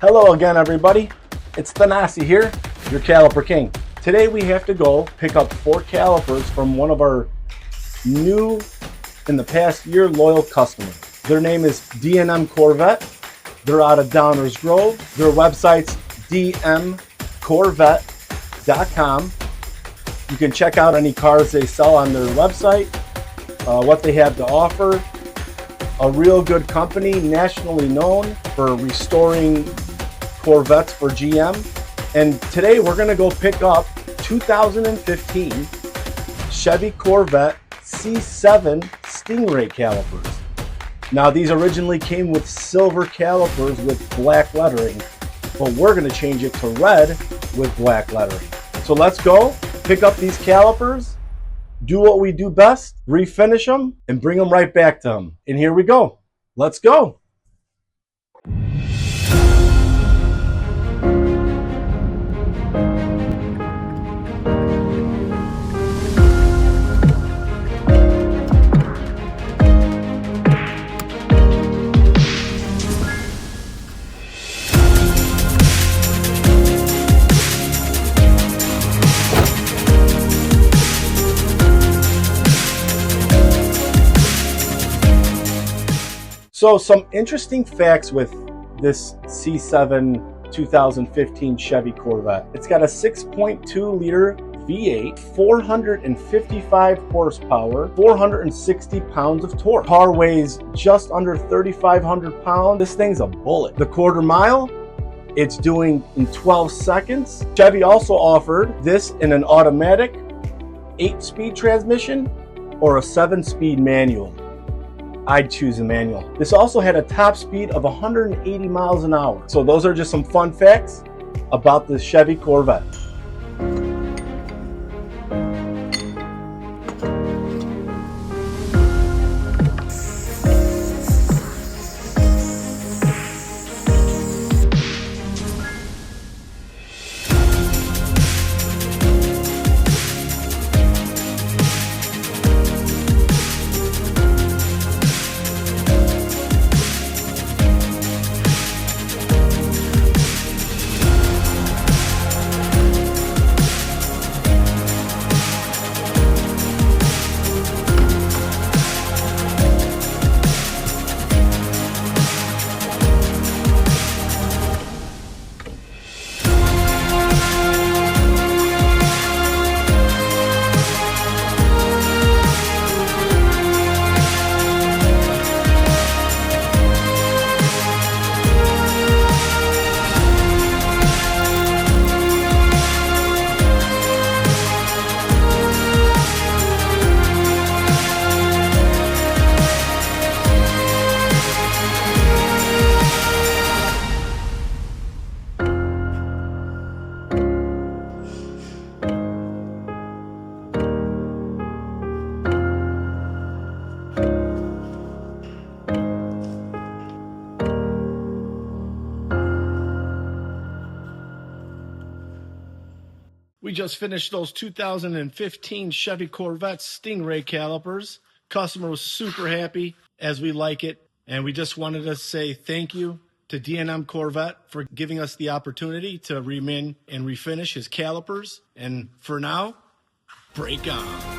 Hello again, everybody. It's Thanasi here, your Caliper King. Today we have to go pick up 4 calipers from one of our new, in the past year, loyal customers. Their name is D&M Corvette. They're out of Downers Grove. Their website's dmcorvette.com. You can check out any cars they sell on their website, what they have to offer. A real good company, nationally known for restoring Corvettes for GM. And today we're going to go pick up 2015 Chevy Corvette C7 Stingray calipers. Now these originally came with silver calipers with black lettering, but we're going to change it to red with black lettering. So let's go pick up these calipers, do what we do best, refinish them, and bring them right back to them. And here we go. Let's go. So some interesting facts with this C7 2015 Chevy Corvette. It's got a 6.2 liter V8, 455 horsepower, 460 pounds of torque. Car weighs just under 3,500 pounds. This thing's a bullet. The quarter mile, it's doing in 12 seconds. Chevy also offered this in an automatic 8-speed transmission or a 7-speed manual. I'd choose a manual. This also had a top speed of 180 miles an hour. So those are just some fun facts about the Chevy Corvette. We just finished those 2015 Chevy Corvette Stingray calipers. Customer was super happy, as we like it. And we just wanted to say thank you to D&M Corvette for giving us the opportunity to ream in and refinish his calipers. And for now, break on.